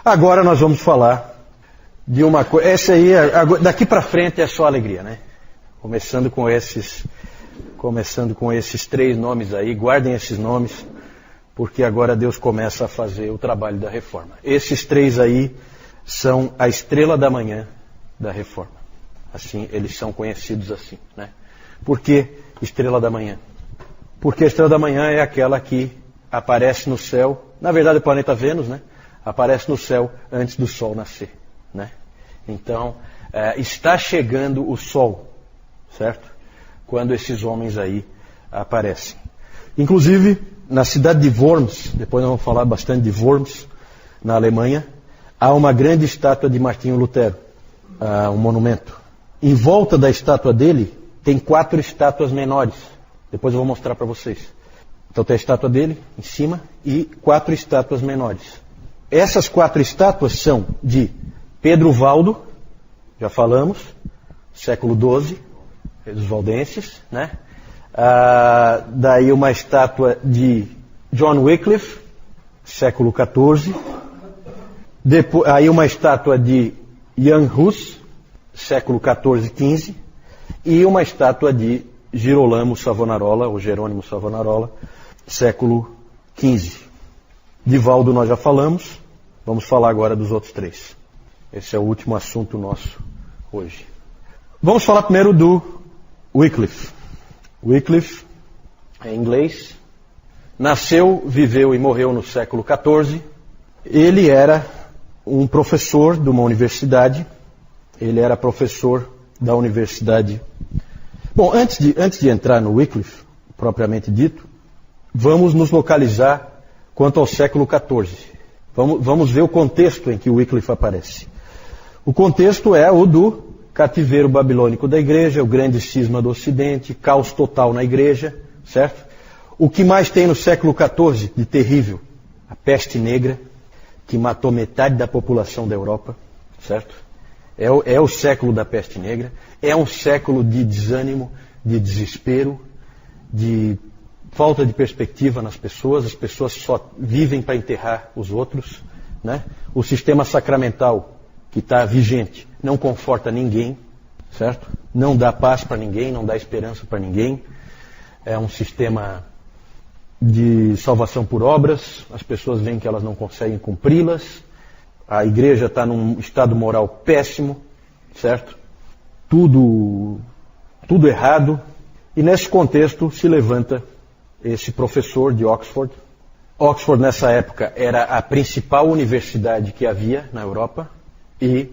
Agora nós vamos falar de uma coisa. Essa aí, daqui para frente é só alegria, né? Começando com esses 3 nomes aí, guardem esses nomes, porque agora Deus começa a fazer o trabalho da reforma. Esses 3 aí são a estrela da manhã da reforma. Assim, eles são conhecidos assim, né? Por que estrela da manhã? Porque a estrela da manhã é aquela que aparece no céu, na verdade o planeta Vênus, né? Aparece no céu antes do Sol nascer, né? Então, está chegando o Sol, certo? Quando esses homens aí aparecem. Inclusive, na cidade de Worms, depois nós vamos falar bastante de Worms, na Alemanha, há uma grande estátua de Martinho Lutero, um monumento. Em volta da estátua dele, tem 4 estátuas menores. Depois eu vou mostrar para vocês. Então tem a estátua dele em cima e 4 estátuas menores. Essas 4 estátuas são de Pedro Valdo, já falamos, século XII, dos valdenses, né? Daí uma estátua de John Wycliffe, século XIV. Aí uma estátua de Jan Hus, século XIV, XV. E uma estátua de Girolamo Savonarola, ou Jerônimo Savonarola, século XV. De Valdo nós já falamos, vamos falar agora dos outros 3. Esse é o último assunto nosso hoje. Vamos falar primeiro do Wycliffe. Wycliffe é inglês, nasceu, viveu e morreu no século XIV. Ele era um professor de uma universidade, ele era professor da universidade. Bom, antes de entrar no Wycliffe, propriamente dito, vamos nos localizar quanto ao século XIV. Vamos ver o contexto em que o Wycliffe aparece. O contexto é o do cativeiro babilônico da igreja, o grande cisma do Ocidente, caos total na igreja, certo? O que mais tem no século XIV de terrível? A peste negra, que matou metade da população da Europa, certo? É o século da peste negra, é um século de desânimo, de desespero, de falta de perspectiva nas pessoas, as pessoas só vivem para enterrar os outros, né? O sistema sacramental que está vigente não conforta ninguém, certo? Não dá paz para ninguém, não dá esperança para ninguém. É um sistema de salvação por obras, as pessoas veem que elas não conseguem cumpri-las, a igreja está num estado moral péssimo, certo? Tudo errado. E nesse contexto se levanta esse professor de Oxford. Oxford nessa época era a principal universidade que havia na Europa e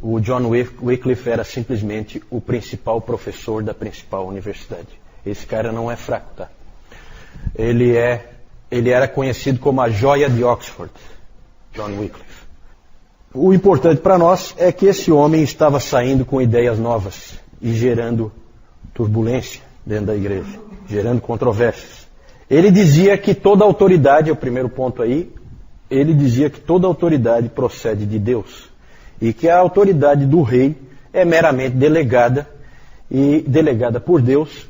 o John Wycliffe era simplesmente o principal professor da principal universidade. Esse cara não é fraco, tá? Ele era conhecido como a joia de Oxford, John Wycliffe. O importante para nós é que esse homem estava saindo com ideias novas e gerando turbulência dentro da igreja, gerando controvérsias. Ele dizia que toda autoridade, é o primeiro ponto aí, ele dizia que toda autoridade procede de Deus e que a autoridade do rei é meramente delegada por Deus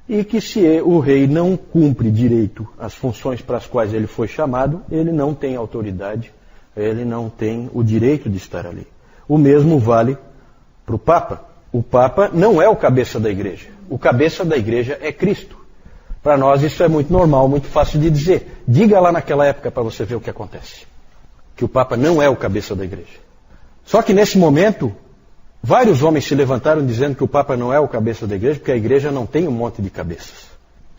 e que se o rei não cumpre direito as funções para as quais ele foi chamado, ele não tem autoridade, ele não tem o direito de estar ali. O mesmo vale para o Papa. O Papa não é o cabeça da igreja. O cabeça da igreja é Cristo. Para nós isso é muito normal, muito fácil de dizer. Diga lá naquela época para você ver o que acontece. Que o Papa não é o cabeça da igreja. Só que nesse momento, vários homens se levantaram dizendo que o Papa não é o cabeça da igreja, porque a igreja não tem um monte de cabeças.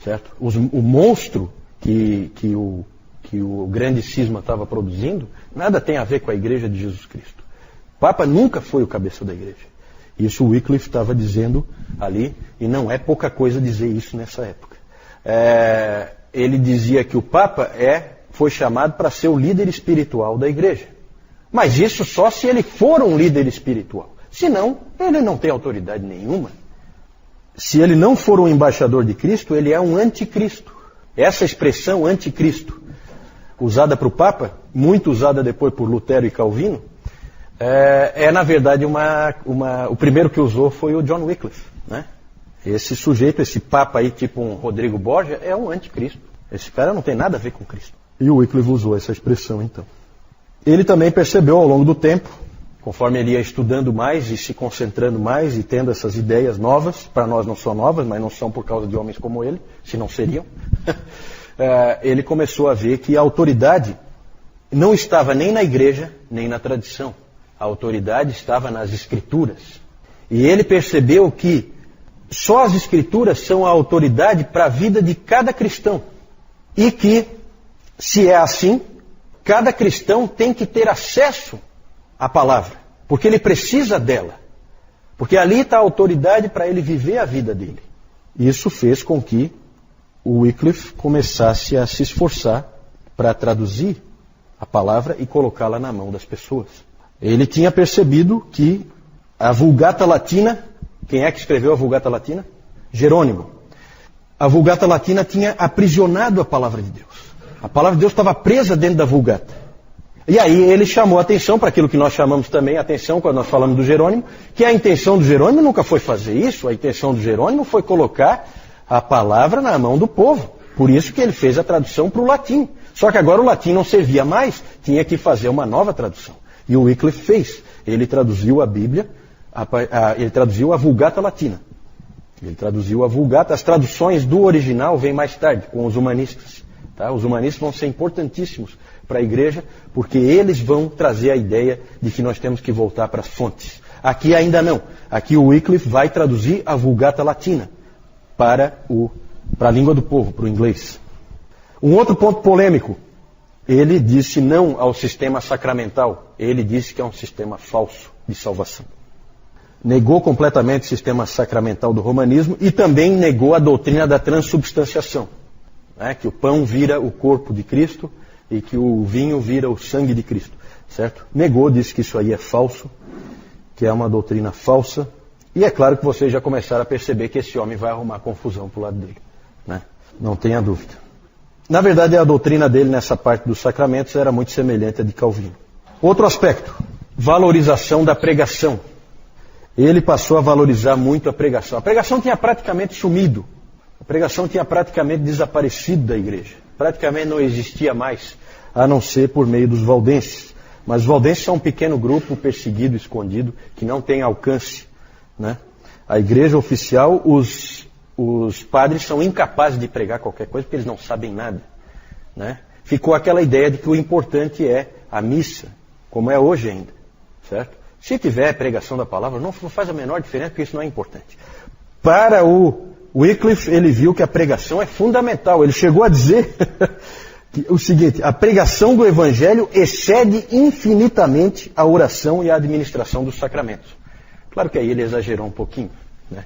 Certo? O monstro que o grande cisma estava produzindo, nada tem a ver com a igreja de Jesus Cristo. O Papa nunca foi o cabeça da igreja. Isso o Wycliffe estava dizendo ali, e não é pouca coisa dizer isso nessa época. Ele dizia que o Papa foi chamado para ser o líder espiritual da igreja. Mas isso só se ele for um líder espiritual. Senão, ele não tem autoridade nenhuma. Se ele não for um embaixador de Cristo, ele é um anticristo. Essa expressão anticristo, usada para o Papa, muito usada depois por Lutero e Calvino, na verdade, o primeiro que usou foi o John Wycliffe, né? Esse sujeito, esse Papa aí, tipo um Rodrigo Borgia, é um anticristo. Esse cara não tem nada a ver com Cristo. E o Wycliffe usou essa expressão, então. Ele também percebeu ao longo do tempo, conforme ele ia estudando mais e se concentrando mais e tendo essas ideias novas, para nós não são novas, mas não são por causa de homens como ele, se não seriam, ele começou a ver que a autoridade não estava nem na igreja, nem na tradição. A autoridade estava nas escrituras. E ele percebeu que só as escrituras são a autoridade para a vida de cada cristão. E que, se é assim, cada cristão tem que ter acesso à palavra, porque ele precisa dela. Porque ali está a autoridade para ele viver a vida dele. Isso fez com que o Wycliffe começasse a se esforçar para traduzir a palavra e colocá-la na mão das pessoas. Ele tinha percebido que a Vulgata Latina, quem é que escreveu a Vulgata Latina? Jerônimo. A Vulgata Latina tinha aprisionado a palavra de Deus. A palavra de Deus estava presa dentro da Vulgata. E aí ele chamou a atenção para aquilo que nós chamamos também a atenção quando nós falamos do Jerônimo, que a intenção do Jerônimo nunca foi fazer isso, a intenção do Jerônimo foi colocar a palavra na mão do povo. Por isso que ele fez a tradução para o latim. Só que agora o latim não servia mais, tinha que fazer uma nova tradução. E o Wycliffe fez. Ele traduziu a Bíblia, ele traduziu a Vulgata Latina. Ele traduziu a Vulgata. As traduções do original vêm mais tarde, com os humanistas. Tá? Os humanistas vão ser importantíssimos para a igreja, porque eles vão trazer a ideia de que nós temos que voltar para as fontes. Aqui ainda não. Aqui o Wycliffe vai traduzir a Vulgata Latina para a língua do povo, para o inglês. Um outro ponto polêmico. Ele disse não ao sistema sacramental. Ele disse que é um sistema falso de salvação. Negou completamente o sistema sacramental do romanismo e também negou a doutrina da transubstanciação. Né? Que o pão vira o corpo de Cristo e que o vinho vira o sangue de Cristo. Certo? Negou, disse que isso aí é falso, que é uma doutrina falsa. E é claro que vocês já começaram a perceber que esse homem vai arrumar confusão para o lado dele. Né? Não tenha dúvida. Na verdade, a doutrina dele nessa parte dos sacramentos era muito semelhante à de Calvino. Outro aspecto, valorização da pregação. Ele passou a valorizar muito a pregação. A pregação tinha praticamente sumido. A pregação tinha praticamente desaparecido da igreja. Praticamente não existia mais, a não ser por meio dos valdenses. Mas os valdenses são um pequeno grupo perseguido, escondido, que não tem alcance. Né? A igreja oficial, os padres são incapazes de pregar qualquer coisa porque eles não sabem nada. Né? Ficou aquela ideia de que o importante é a missa, como é hoje ainda. Certo? Se tiver pregação da palavra, não faz a menor diferença, porque isso não é importante. Para o Wycliffe, ele viu que a pregação é fundamental. Ele chegou a dizer o seguinte: a pregação do Evangelho excede infinitamente a oração e a administração dos sacramentos. Claro que aí ele exagerou um pouquinho, né?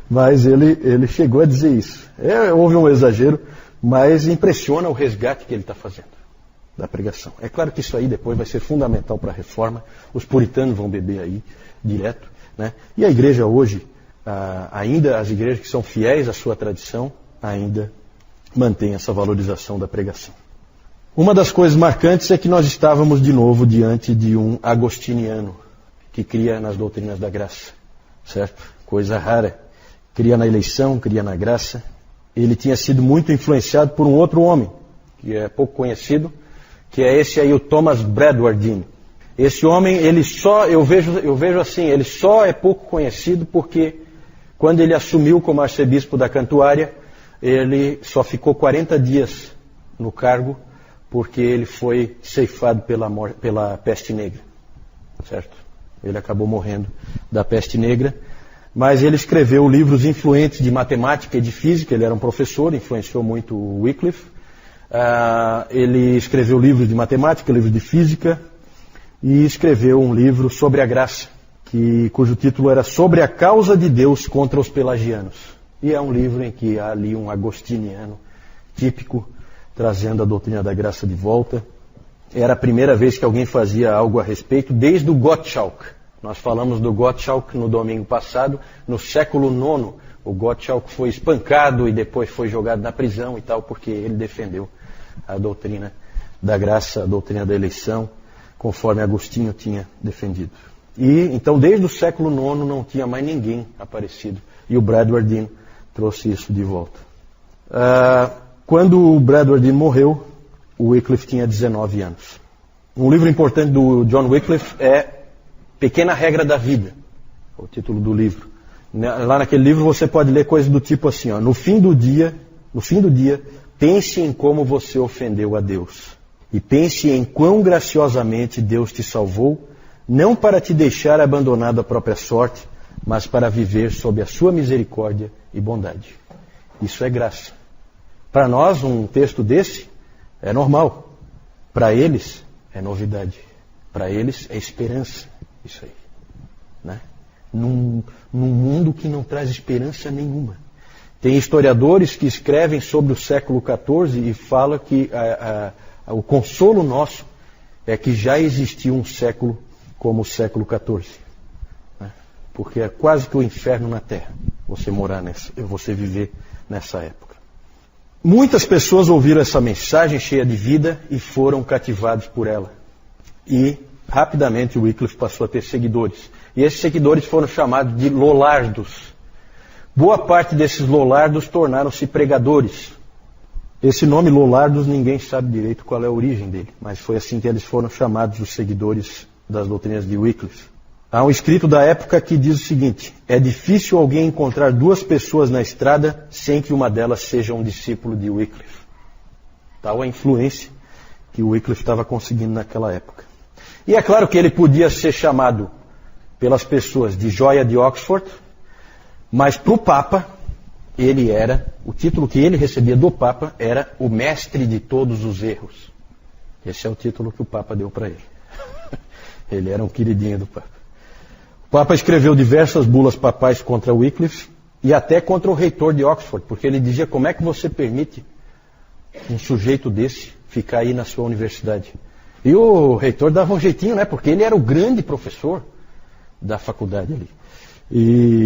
Mas ele chegou a dizer isso. Houve um exagero, mas impressiona o resgate que ele está fazendo da pregação. É claro que isso aí depois vai ser fundamental para a reforma. Os puritanos vão beber aí direto. Né? E a igreja hoje, ainda as igrejas que são fiéis à sua tradição, ainda mantém essa valorização da pregação. Uma das coisas marcantes é que nós estávamos de novo diante de um agostiniano que cria nas doutrinas da graça. Certo? Coisa rara. Cria na eleição, cria na graça. Ele tinha sido muito influenciado por um outro homem, que é pouco conhecido, que é esse aí, o Thomas Bradwardine. Esse homem, eu vejo assim, ele só é pouco conhecido porque quando ele assumiu como arcebispo da Cantuária, ele só ficou 40 dias no cargo porque ele foi ceifado pela peste negra. Certo? Ele acabou morrendo da peste negra. Mas ele escreveu livros influentes de matemática e de física. Ele era um professor, influenciou muito o Wycliffe. Ele escreveu livros de matemática, livros de física, e escreveu um livro sobre a graça, cujo título era Sobre a Causa de Deus contra os Pelagianos. E é um livro em que há ali um agostiniano típico, trazendo a doutrina da graça de volta. Era a primeira vez que alguém fazia algo a respeito, desde o Gottschalk. Nós falamos do Gottschalk no domingo passado, no século IX. O Gottschalk foi espancado e depois foi jogado na prisão e tal, porque ele defendeu a doutrina da graça, a doutrina da eleição, conforme Agostinho tinha defendido. E então, desde o século IX, não tinha mais ninguém aparecido. E o Bradwardine trouxe isso de volta. Quando o Bradwardine morreu, o Wycliffe tinha 19 anos. Um livro importante do John Wycliffe é Pequena Regra da Vida, o título do livro. Lá naquele livro você pode ler coisas do tipo assim, ó, no fim do dia, pense em como você ofendeu a Deus. E pense em quão graciosamente Deus te salvou, não para te deixar abandonado à própria sorte, mas para viver sob a sua misericórdia e bondade. Isso é graça. Para nós, um texto desse é normal. Para eles, é novidade. Para eles, é esperança. Isso aí. Né? Num mundo que não traz esperança nenhuma. Tem historiadores que escrevem sobre o século XIV e falam que o consolo nosso é que já existiu um século como o século XIV. Né? Porque é quase que o inferno na Terra você viver nessa época. Muitas pessoas ouviram essa mensagem cheia de vida e foram cativados por ela. E rapidamente o Wycliffe passou a ter seguidores. E esses seguidores foram chamados de Lollardos. Boa parte desses Lollardos tornaram-se pregadores. Esse nome Lollardos ninguém sabe direito qual é a origem dele, mas foi assim que eles foram chamados, os seguidores das doutrinas de Wycliffe. Há um escrito da época que diz o seguinte: é difícil alguém encontrar duas pessoas na estrada sem que uma delas seja um discípulo de Wycliffe. Tal a influência que o Wycliffe estava conseguindo naquela época. E é claro que ele podia ser chamado pelas pessoas de joia de Oxford, mas para o Papa, o título que ele recebia do Papa era o mestre de todos os erros. Esse é o título que o Papa deu para ele. Ele era um queridinho do Papa. O Papa escreveu diversas bulas papais contra Wycliffe e até contra o reitor de Oxford, porque ele dizia: como é que você permite um sujeito desse ficar aí na sua universidade? E o reitor dava um jeitinho, né? Porque ele era o grande professor da faculdade ali.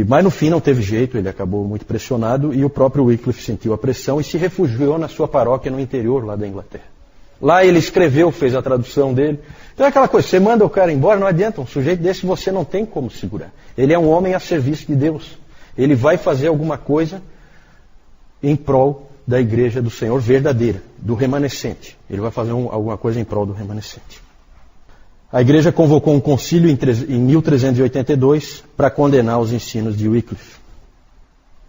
Mas no fim não teve jeito, ele acabou muito pressionado e o próprio Wycliffe sentiu a pressão e se refugiou na sua paróquia no interior lá da Inglaterra. Lá ele escreveu, fez a tradução dele. Então é aquela coisa, você manda o cara embora, não adianta, um sujeito desse você não tem como segurar. Ele é um homem a serviço de Deus. Ele vai fazer alguma coisa em prol da igreja do Senhor verdadeira, do remanescente. Ele vai fazer alguma coisa em prol do remanescente. A igreja convocou um concílio em 1382 para condenar os ensinos de Wycliffe.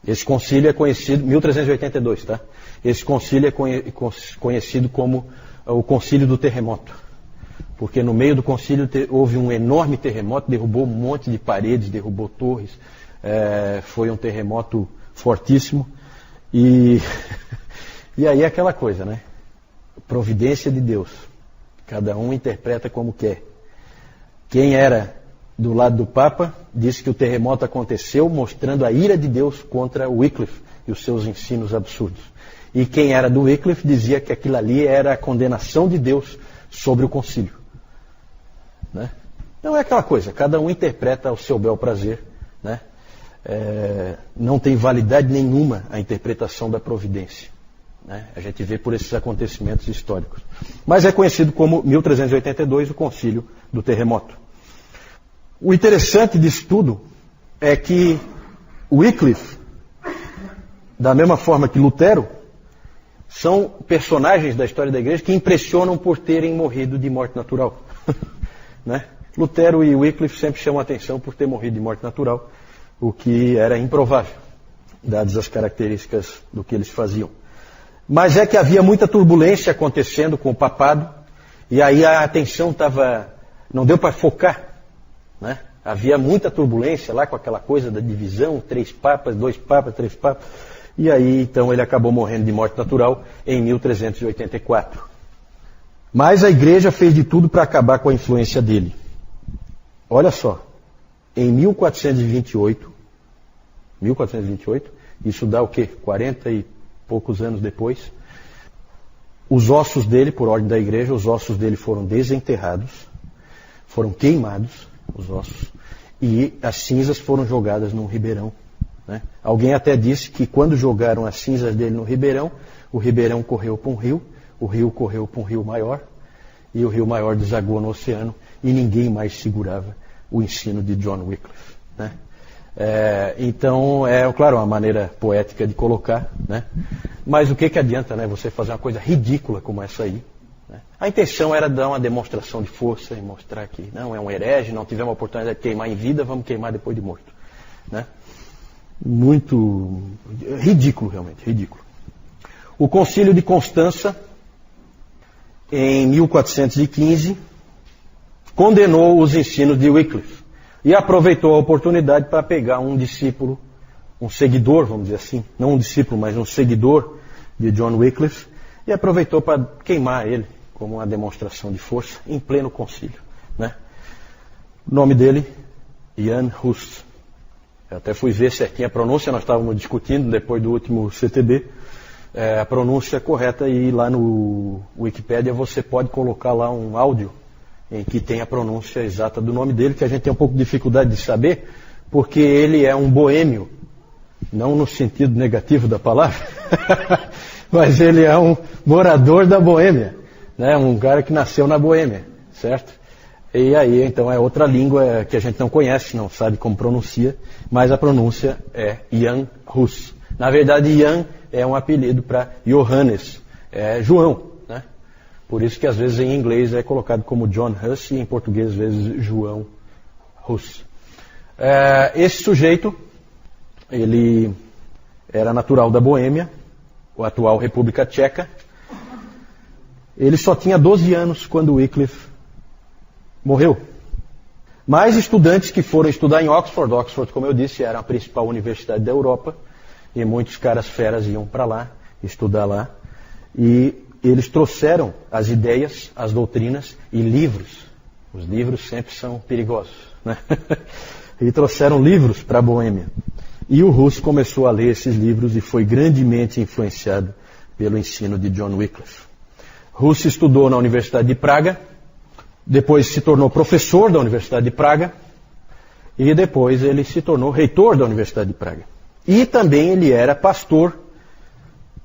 Esse concílio é conhecido, 1382, tá? Esse concílio é conhecido como o concílio do terremoto. Porque no meio do concílio houve um enorme terremoto, derrubou um monte de paredes, derrubou torres. Foi um terremoto fortíssimo. E aí é aquela coisa, né? Providência de Deus. Cada um interpreta como quer. Quem era do lado do Papa disse que o terremoto aconteceu mostrando a ira de Deus contra Wycliffe e os seus ensinos absurdos. E quem era do Wycliffe dizia que aquilo ali era a condenação de Deus sobre o concílio. Né? Então é aquela coisa, cada um interpreta ao seu bel prazer. Né? Não tem validade nenhuma a interpretação da providência. Né? A gente vê por esses acontecimentos históricos. Mas é conhecido como 1382, o concílio do terremoto. O interessante disso tudo é que Wycliffe, da mesma forma que Lutero, são personagens da história da igreja que impressionam por terem morrido de morte natural. Né? Lutero e Wycliffe sempre chamam a atenção por ter morrido de morte natural, o que era improvável, dadas as características do que eles faziam. Mas é que havia muita turbulência acontecendo com o papado, e aí a atenção não deu para focar. Né? Havia muita turbulência lá com aquela coisa da divisão, 3 papas, 2 papas, 3 papas. E aí então ele acabou morrendo de morte natural em 1384. Mas a igreja fez de tudo para acabar com a influência dele. Olha só, em 1428, isso dá o quê? 40 e poucos anos depois, os ossos dele, por ordem da igreja, os ossos dele foram desenterrados, foram queimados, os ossos, e as cinzas foram jogadas num ribeirão. Né? Alguém até disse que quando jogaram as cinzas dele no ribeirão, o ribeirão correu para um rio, o rio correu para um rio maior, e o rio maior desagou no oceano, e ninguém mais segurava o ensino de John Wycliffe. Né? Então, claro, uma maneira poética de colocar, né? Mas o que adianta, né, você fazer uma coisa ridícula como essa aí, A intenção era dar uma demonstração de força e mostrar que não é um herege, não tivemos a oportunidade de queimar em vida, vamos queimar depois de morto. Né? Muito ridículo, realmente, ridículo. O Concílio de Constança, em 1415, condenou os ensinos de Wycliffe e aproveitou a oportunidade para pegar um discípulo, um seguidor, vamos dizer assim, não um discípulo, mas um seguidor de John Wycliffe, e aproveitou para queimar ele como uma demonstração de força em pleno concílio. Né? O nome dele, Jan Hus. Eu até fui ver certinho a pronúncia, nós estávamos discutindo depois do último CTB, a pronúncia correta, e lá no Wikipédia você pode colocar lá um áudio em que tem a pronúncia exata do nome dele, que a gente tem um pouco de dificuldade de saber, porque ele é um boêmio, não no sentido negativo da palavra, mas ele é um morador da Boêmia, né? Um cara que nasceu na Boêmia, certo? E aí, então, é outra língua que a gente não conhece, não sabe como pronuncia, mas a pronúncia é Jan Hus. Na verdade, Jan é um apelido para Johannes, é João, né? Por isso que às vezes em inglês é colocado como John Hus e em português às vezes João Hus. Esse sujeito, ele era natural da Boêmia, a atual República Tcheca. Ele só tinha 12 anos quando Wycliffe morreu. Mais estudantes que foram estudar em Oxford. Oxford, como eu disse, era a principal universidade da Europa, e muitos caras feras iam para lá, estudar lá. E eles trouxeram as ideias, as doutrinas e livros. Os livros sempre são perigosos, né? E trouxeram livros para a Boêmia. E o Hus começou a ler esses livros e foi grandemente influenciado pelo ensino de John Wycliffe. Hus estudou na Universidade de Praga, depois se tornou professor da Universidade de Praga, e depois ele se tornou reitor da Universidade de Praga. E também ele era pastor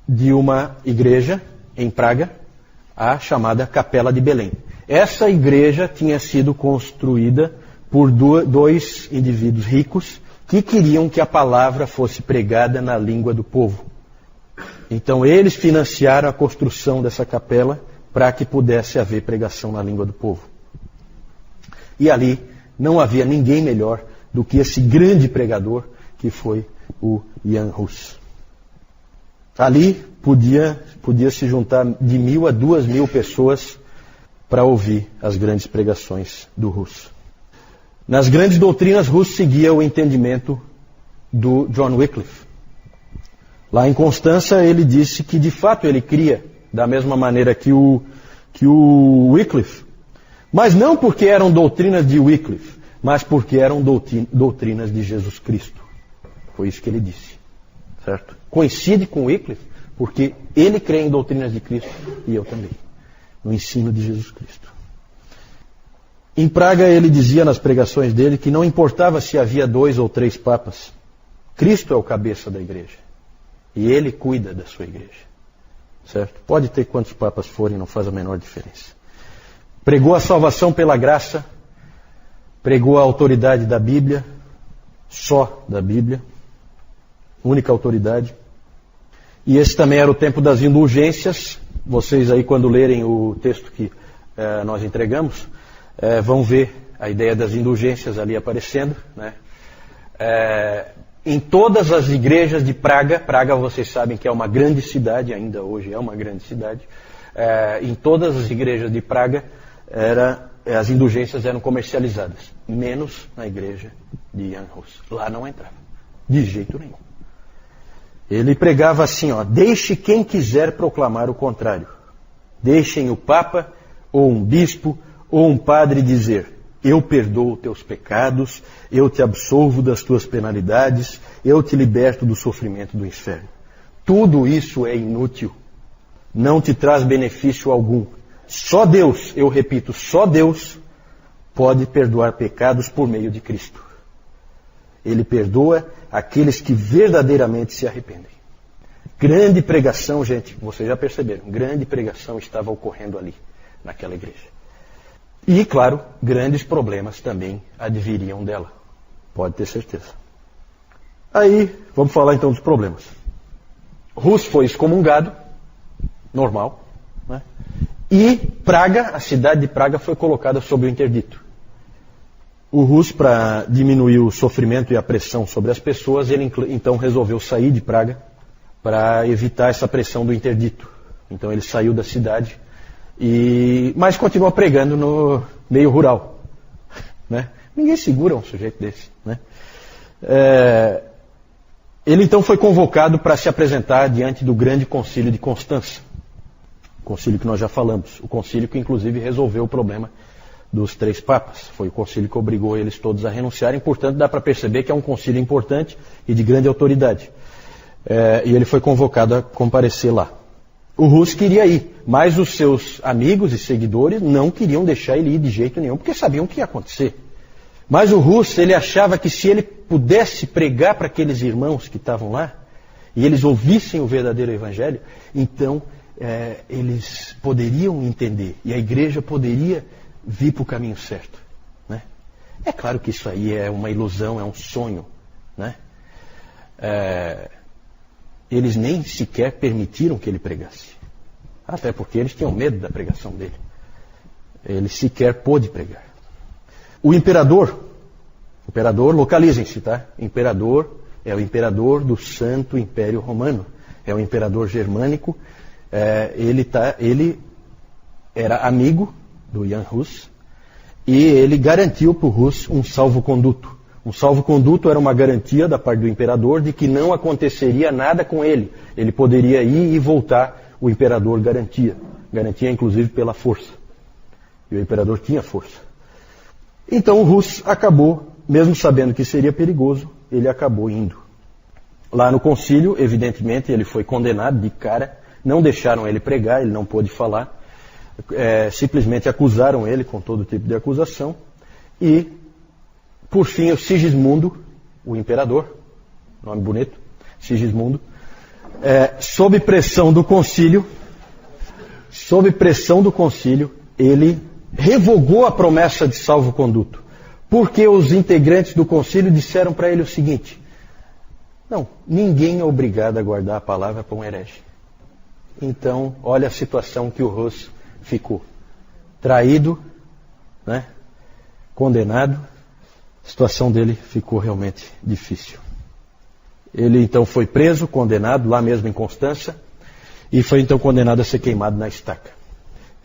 de uma igreja em Praga, a chamada Capela de Belém. Essa igreja tinha sido construída por dois indivíduos ricos que queriam que a palavra fosse pregada na língua do povo. Então eles financiaram a construção dessa capela para que pudesse haver pregação na língua do povo. E ali não havia ninguém melhor do que esse grande pregador que foi o Jan Hus. Ali podia se juntar de 1.000 a 2.000 pessoas para ouvir as grandes pregações do Hus. Nas grandes doutrinas, Hus seguia o entendimento do John Wycliffe. Lá em Constança, ele disse que de fato ele cria da mesma maneira que o Wycliffe, mas não porque eram doutrinas de Wycliffe, mas porque eram doutrinas de Jesus Cristo. Foi isso que ele disse, certo? Coincide com Wycliffe, porque ele crê em doutrinas de Cristo e eu também, no ensino de Jesus Cristo. Em Praga ele dizia nas pregações dele que não importava se havia 2 ou 3 papas, Cristo é o cabeça da igreja e ele cuida da sua igreja, certo? Pode ter quantos papas forem, não faz a menor diferença. Pregou a salvação pela graça, pregou a autoridade da Bíblia, só da Bíblia, única autoridade. E esse também era o tempo das indulgências. Vocês aí, quando lerem o texto que nós entregamos, vão ver a ideia das indulgências ali aparecendo, né? Em todas as igrejas de Praga vocês sabem que é uma grande cidade, ainda hoje é uma grande cidade, em todas as igrejas de Praga as indulgências eram comercializadas, menos na igreja de Jan Hus. Lá não entrava, de jeito nenhum. Ele pregava assim, deixe quem quiser proclamar o contrário. Deixem o Papa, ou um bispo, ou um padre dizer, eu perdoo teus pecados, eu te absolvo das tuas penalidades, eu te liberto do sofrimento do inferno. Tudo isso é inútil, não te traz benefício algum. Só Deus, eu repito, só Deus pode perdoar pecados por meio de Cristo. Ele perdoa aqueles que verdadeiramente se arrependem. Grande pregação, gente, vocês já perceberam, grande pregação estava ocorrendo ali, naquela igreja. E, claro, grandes problemas também adviriam dela. Pode ter certeza. Aí, vamos falar então dos problemas. Hus foi excomungado, normal, né? E Praga, a cidade de Praga, foi colocada sob o interdito. O Rus, para diminuir o sofrimento e a pressão sobre as pessoas, ele então resolveu sair de Praga para evitar essa pressão do interdito. Então ele saiu da cidade, mas continuou pregando no meio rural. Né? Ninguém segura um sujeito desse. Né? Ele então foi convocado para se apresentar diante do grande concílio de Constança. O concílio que nós já falamos. O concílio que inclusive resolveu o problema dos 3 papas. Foi o concílio que obrigou eles todos a renunciarem. Portanto, dá para perceber que é um concílio importante e de grande autoridade. E ele foi convocado a comparecer lá. O Rus queria ir, mas os seus amigos e seguidores não queriam deixar ele ir de jeito nenhum, porque sabiam o que ia acontecer. Mas o Rus, ele achava que se ele pudesse pregar para aqueles irmãos que estavam lá, e eles ouvissem o verdadeiro evangelho, então eles poderiam entender, e a igreja poderia vir para o caminho certo. Né? É claro que isso aí é uma ilusão, é um sonho. Né? Eles nem sequer permitiram que ele pregasse. Até porque eles tinham medo da pregação dele. Ele sequer pôde pregar. O imperador, localizem-se, tá? Imperador é o imperador do Santo Império Romano. É o imperador germânico. Ele era amigo do Jan Hus e ele garantiu para o Rus um salvo-conduto. Um salvo-conduto era uma garantia da parte do imperador de que não aconteceria nada com ele. Ele poderia ir e voltar, o imperador garantia. Garantia inclusive pela força. E o imperador tinha força. Então o Rus acabou, mesmo sabendo que seria perigoso, ele acabou indo. Lá no concílio, evidentemente, ele foi condenado de cara. Não deixaram ele pregar, ele não pôde falar. Simplesmente acusaram ele com todo tipo de acusação. E, por fim, o Sigismundo, o imperador, nome bonito, Sigismundo, sob pressão do concílio, ele revogou a promessa de salvo-conduto. Porque os integrantes do concílio disseram para ele o seguinte: não, ninguém é obrigado a guardar a palavra para um herege. Então, olha a situação que o Rus ficou. Traído, né? Condenado. A situação dele ficou realmente difícil. Ele então foi preso, condenado, lá mesmo em Constança, e foi então condenado a ser queimado na estaca.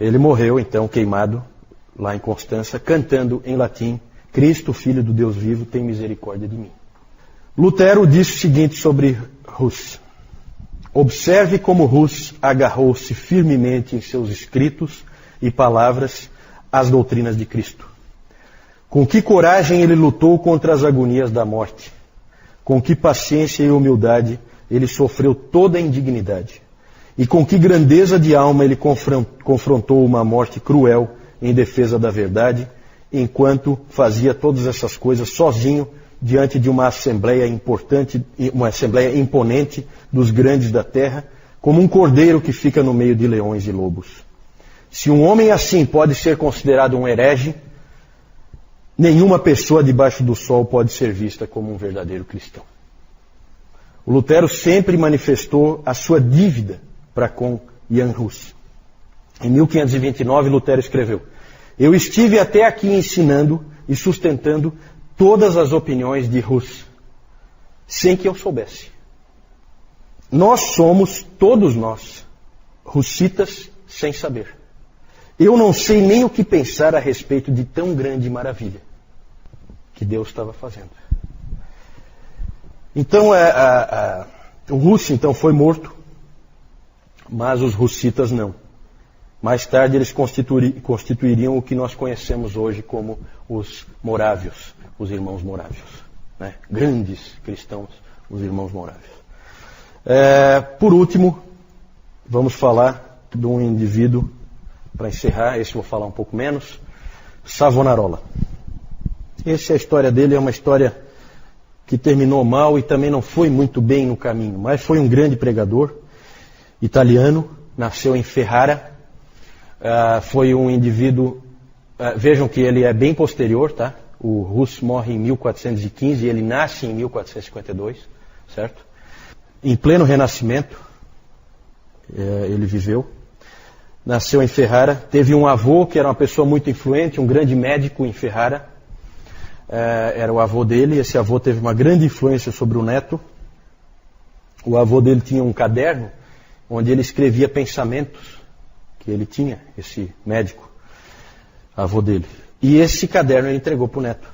Ele morreu então queimado lá em Constança, cantando em latim: Cristo, Filho do Deus vivo, tem misericórdia de mim. Lutero disse o seguinte sobre Rus: observe como Rus agarrou-se firmemente em seus escritos e palavras às doutrinas de Cristo. Com que coragem ele lutou contra as agonias da morte. Com que paciência e humildade ele sofreu toda a indignidade. E com que grandeza de alma ele confrontou uma morte cruel em defesa da verdade, enquanto fazia todas essas coisas sozinho, diante de uma assembleia importante, uma assembleia imponente dos grandes da terra, como um cordeiro que fica no meio de leões e lobos. Se um homem assim pode ser considerado um herege, nenhuma pessoa debaixo do sol pode ser vista como um verdadeiro cristão. O Lutero sempre manifestou a sua dívida para com Jan Hus. Em 1529, Lutero escreveu: eu estive até aqui ensinando e sustentando todas as opiniões de Hus, sem que eu soubesse. Nós somos, todos nós, hussitas sem saber. Eu não sei nem o que pensar a respeito de tão grande maravilha que Deus estava fazendo. Então, o Hus então foi morto, mas os hussitas não. Mais tarde eles constituiriam o que nós conhecemos hoje como os morávios, os irmãos morávios. Né? Grandes cristãos, os irmãos morávios. Por último, vamos falar de um indivíduo, para encerrar, esse eu vou falar um pouco menos, Savonarola. A história dele é uma história que terminou mal e também não foi muito bem no caminho, mas foi um grande pregador italiano, nasceu em Ferrara, foi um indivíduo, vejam que ele é bem posterior, tá? O Hus morre em 1415 e ele nasce em 1452, certo? Em pleno Renascimento, ele viveu. nasceu em Ferrara, teve um avô que era uma pessoa muito influente, um grande médico em Ferrara, era o avô dele. Esse avô teve uma grande influência sobre o neto. O avô dele tinha um caderno onde ele escrevia pensamentos que ele tinha, esse médico, avô dele. E esse caderno ele entregou para o neto,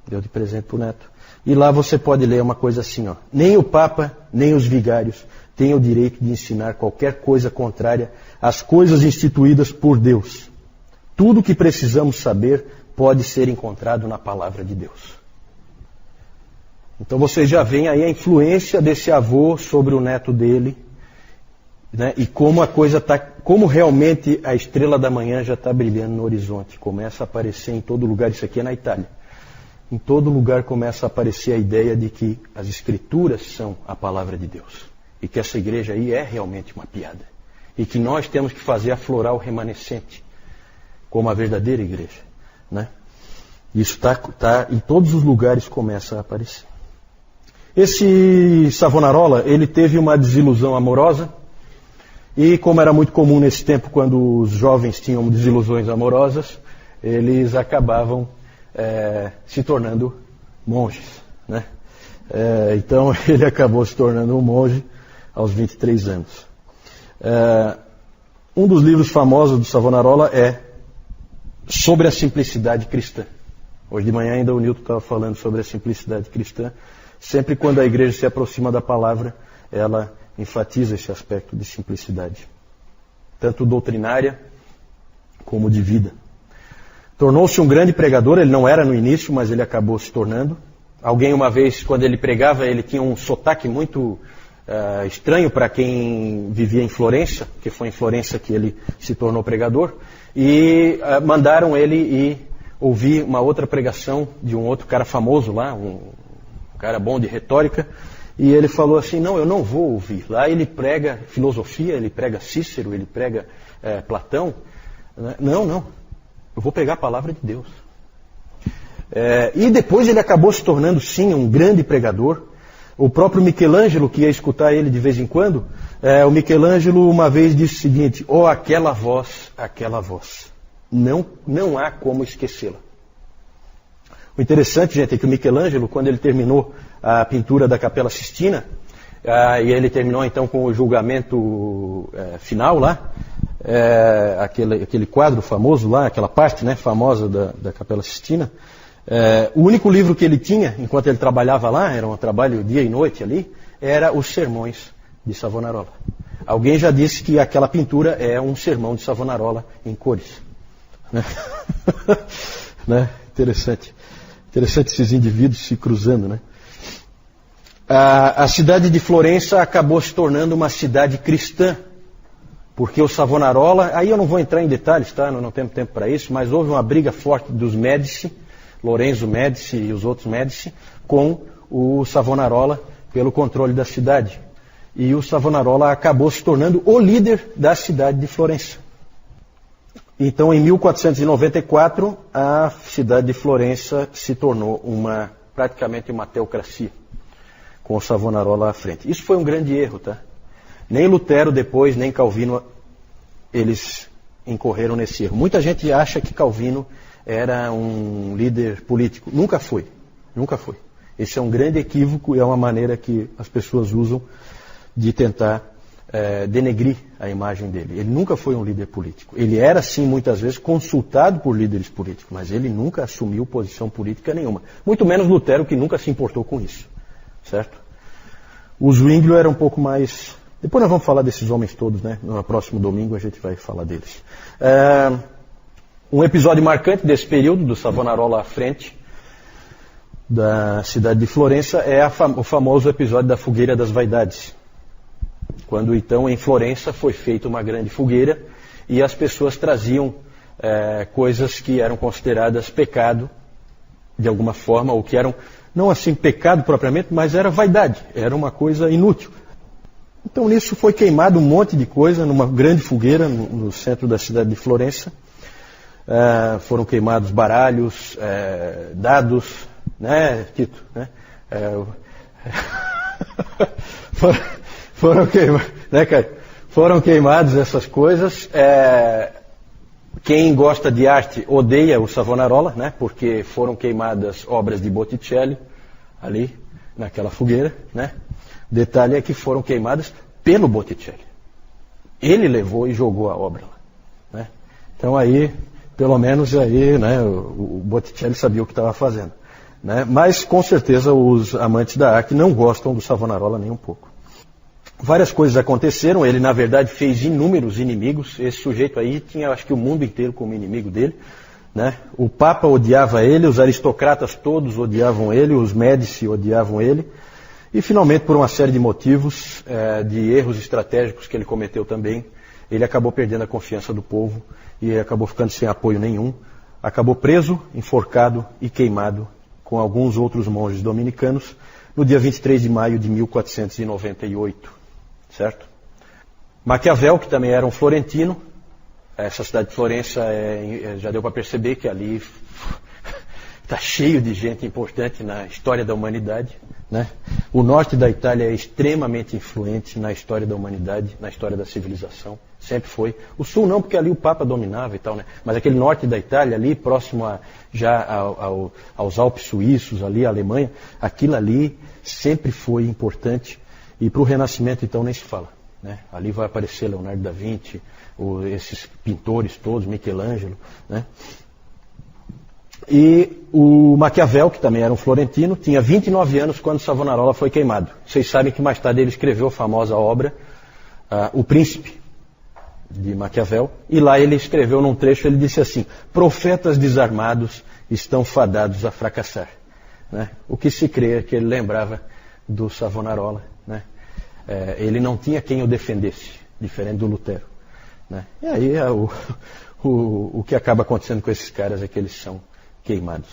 deu de presente para o neto. E lá você pode ler uma coisa assim, ó: nem o Papa, nem os vigários têm o direito de ensinar qualquer coisa contrária às coisas instituídas por Deus. Tudo o que precisamos saber pode ser encontrado na palavra de Deus. Então vocês já veem aí a influência desse avô sobre o neto dele, né? E como a coisa está, como realmente a estrela da manhã já está brilhando no horizonte, começa a aparecer em todo lugar. Isso aqui é na Itália. Em todo lugar começa a aparecer a ideia de que as Escrituras são a palavra de Deus. E que essa igreja aí é realmente uma piada. E que nós temos que fazer aflorar o remanescente, como a verdadeira igreja, né? Isso tá em todos os lugares, começa a aparecer. Esse Savonarola, ele teve uma desilusão amorosa. E como era muito comum nesse tempo, quando os jovens tinham desilusões amorosas, eles acabavam se tornando monges, né? Então ele acabou se tornando um monge aos 23 anos. Um dos livros famosos do Savonarola é Sobre a Simplicidade Cristã. Hoje de manhã ainda o Nilton estava falando sobre a simplicidade cristã. Sempre quando a igreja se aproxima da palavra, ela enfatiza esse aspecto de simplicidade, tanto doutrinária como de vida. Tornou-se um grande pregador. Ele não era no início, mas ele acabou se tornando. Alguém uma vez, quando ele pregava, ele tinha um sotaque muito estranho para quem vivia em Florença, que foi em Florença que ele se tornou pregador, e mandaram ele ir ouvir uma outra pregação de um outro cara famoso lá, um cara bom de retórica, e ele falou assim: não, eu não vou ouvir. Lá ele prega filosofia, ele prega Cícero, ele prega Platão. Não, eu vou pregar a palavra de Deus. E depois ele acabou se tornando, sim, um grande pregador. O próprio Michelangelo, que ia escutar ele de vez em quando, o Michelangelo uma vez disse o seguinte: oh, aquela voz, não há como esquecê-la. O interessante, gente, é que o Michelangelo, quando ele terminou a pintura da Capela Sistina, e ele terminou então com o julgamento final lá, aquele quadro famoso lá, aquela parte, né, famosa da Capela Sistina, o único livro que ele tinha, enquanto ele trabalhava lá, era um trabalho dia e noite ali, era os sermões de Savonarola. Alguém já disse que aquela pintura é um sermão de Savonarola em cores. Né? Interessante esses indivíduos se cruzando, né? A cidade de Florença acabou se tornando uma cidade cristã, porque o Savonarola, aí eu não vou entrar em detalhes, tá? Não temos tempo para isso, mas houve uma briga forte dos Médici, Lorenzo Médici e os outros Médici, com o Savonarola pelo controle da cidade. E o Savonarola acabou se tornando o líder da cidade de Florença. Então, em 1494, a cidade de Florença se tornou praticamente uma teocracia, com o Savonarola à frente. Isso foi um grande erro, tá? Nem Lutero depois, nem Calvino, eles incorreram nesse erro. Muita gente acha que Calvino era um líder político. Nunca foi. Esse é um grande equívoco e é uma maneira que as pessoas usam de tentar denegrir a imagem dele. Ele nunca foi um líder político. Ele era, sim, muitas vezes consultado por líderes políticos, mas ele nunca assumiu posição política nenhuma. Muito menos Lutero, que nunca se importou com isso. Certo? O Zwinglio era um pouco mais... Depois nós vamos falar desses homens todos, né? No próximo domingo a gente vai falar deles. Um episódio marcante desse período, do Savonarola à frente da cidade de Florença, é o famoso episódio da Fogueira das Vaidades. Quando então em Florença foi feita uma grande fogueira e as pessoas traziam coisas que eram consideradas pecado de alguma forma, ou que eram, não assim pecado propriamente, mas era vaidade, era uma coisa inútil. Então nisso foi queimado um monte de coisa numa grande fogueira no centro da cidade de Florença. Foram queimados baralhos, dados, né, Tito? Né? Foram queimados, né, Caio? Foram queimados essas coisas. Quem gosta de arte odeia o Savonarola, né? Porque foram queimadas obras de Botticelli ali naquela fogueira, né? Detalhe é que foram queimadas pelo Botticelli. Ele levou e jogou a obra lá, né? Então aí, pelo menos aí, né? O Botticelli sabia o que estava fazendo, né? Mas com certeza os amantes da arte não gostam do Savonarola nem um pouco. Várias coisas aconteceram, ele na verdade fez inúmeros inimigos, esse sujeito aí tinha acho que o mundo inteiro como inimigo dele, né? O Papa odiava ele, os aristocratas todos odiavam ele, os Médici odiavam ele, e finalmente por uma série de motivos, de erros estratégicos que ele cometeu também, ele acabou perdendo a confiança do povo e acabou ficando sem apoio nenhum, acabou preso, enforcado e queimado com alguns outros monges dominicanos no dia 23 de maio de 1498. Certo? Maquiavel, que também era um florentino, essa cidade de Florença já deu para perceber que ali está cheio de gente importante na história da humanidade, né? O norte da Itália é extremamente influente na história da humanidade, na história da civilização, sempre foi. O sul não, porque ali o Papa dominava e tal, né? Mas aquele norte da Itália ali, próximo aos Alpes suíços, ali a Alemanha, aquilo ali sempre foi importante. E para o Renascimento, então, nem se fala, né? Ali vai aparecer Leonardo da Vinci, esses pintores todos, Michelangelo, né? E o Maquiavel, que também era um florentino, tinha 29 anos quando Savonarola foi queimado. Vocês sabem que mais tarde ele escreveu a famosa obra O Príncipe, de Maquiavel. E lá ele escreveu num trecho, ele disse assim: profetas desarmados estão fadados a fracassar, né? O que se crê é que ele lembrava do Savonarola, né? Ele não tinha quem o defendesse, diferente do Lutero, né? E aí o que acaba acontecendo com esses caras é que eles são queimados.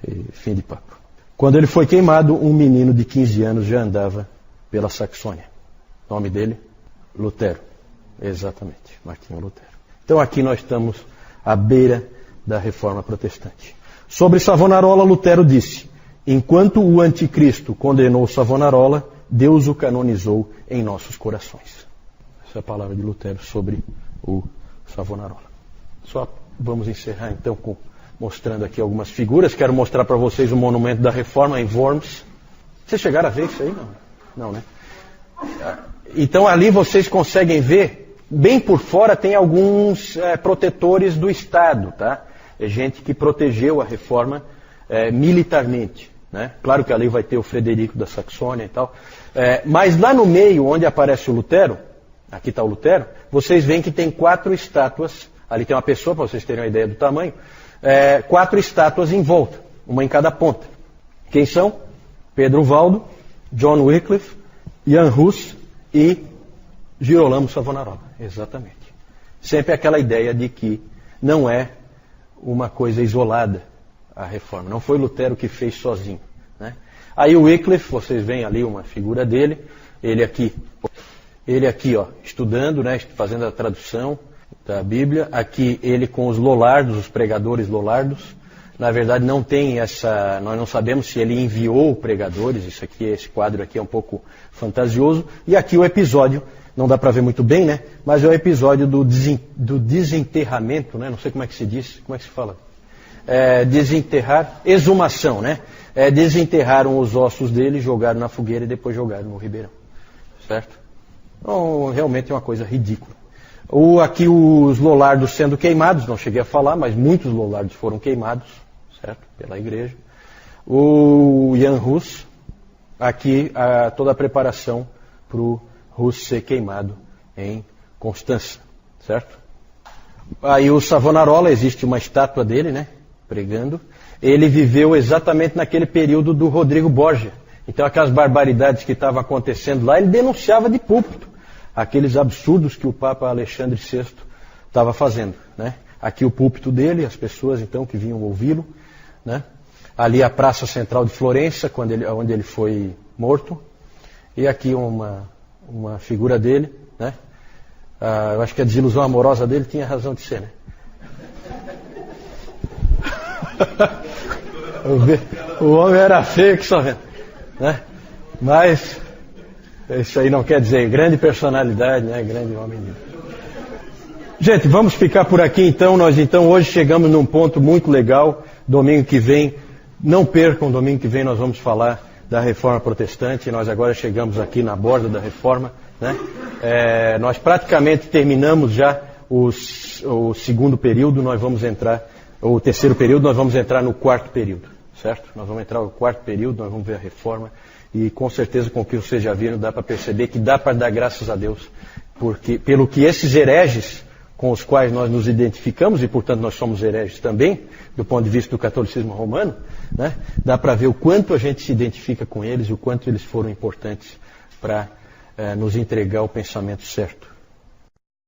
E fim de papo. Quando ele foi queimado, um menino de 15 anos já andava pela Saxônia. O nome dele? Lutero. Exatamente, Martinho Lutero. Então aqui nós estamos à beira da Reforma Protestante. Sobre Savonarola, Lutero disse: enquanto o anticristo condenou Savonarola, Deus o canonizou em nossos corações. Essa é a palavra de Lutero sobre o Savonarola. Só vamos encerrar então mostrando aqui algumas figuras. Quero mostrar para vocês o monumento da Reforma em Worms. Vocês chegaram a ver isso aí? Não, né? Então ali vocês conseguem ver, bem por fora tem alguns protetores do Estado, tá? É gente que protegeu a Reforma militarmente, né? Claro que ali vai ter o Frederico da Saxônia e tal. Mas lá no meio, onde aparece o Lutero, aqui está o Lutero, vocês veem que tem 4 estátuas. Ali tem uma pessoa, para vocês terem uma ideia do tamanho. 4 estátuas em volta, uma em cada ponta. Quem são? Pedro Valdo, John Wycliffe, Jan Hus e Girolamo Savonarola. Exatamente. Sempre aquela ideia de que não é uma coisa isolada a reforma. Não foi Lutero que fez sozinho, né? Aí o Wycliffe, vocês veem ali uma figura dele, ele aqui ó, estudando, né, fazendo a tradução da Bíblia. Aqui ele com os Lollardos, os pregadores Lollardos. Na verdade não tem nós não sabemos se ele enviou pregadores, esse quadro aqui é um pouco fantasioso. E aqui o episódio, não dá para ver muito bem, né? Mas é o episódio do desenterramento, né? Não sei como é que se diz, como é que se fala? Desenterrar, exumação, né? Desenterraram os ossos dele, jogaram na fogueira e depois jogaram no ribeirão, certo? Então, realmente é uma coisa ridícula. Aqui os Lollardos sendo queimados, não cheguei a falar, mas muitos Lollardos foram queimados, certo? Pela igreja. O Jan Hus, aqui toda a preparação para o Hus ser queimado em Constança, certo? Aí o Savonarola, existe uma estátua dele, né? Pregando. Ele viveu exatamente naquele período do Rodrigo Borgia. Então aquelas barbaridades que estavam acontecendo lá, ele denunciava de púlpito aqueles absurdos que o Papa Alexandre VI estava fazendo, né? Aqui o púlpito dele, as pessoas então que vinham ouvi-lo, né? Ali a praça central de Florença, onde ele foi morto. E aqui uma figura dele, né? Eu acho que a desilusão amorosa dele tinha razão de ser, né? O homem era feio que só vendo, né? Mas Isso aí não quer dizer grande personalidade, né? Grande homem de Deus. Gente, vamos ficar por aqui então. Nós então hoje chegamos num ponto muito legal. Domingo que vem, não percam, domingo que vem nós vamos falar da Reforma Protestante. Nós agora chegamos aqui na borda da Reforma, né? Nós praticamente terminamos já o segundo período. Nós vamos entrar, o terceiro período, nós vamos entrar no quarto período, certo? Nós vamos entrar no quarto período, nós vamos ver a Reforma. E com certeza, com o que vocês já viram, dá para perceber que dá para dar graças a Deus. Porque, pelo que esses hereges com os quais nós nos identificamos, e portanto nós somos hereges também, do ponto de vista do catolicismo romano, né? Dá para ver o quanto a gente se identifica com eles e o quanto eles foram importantes para nos entregar o pensamento certo.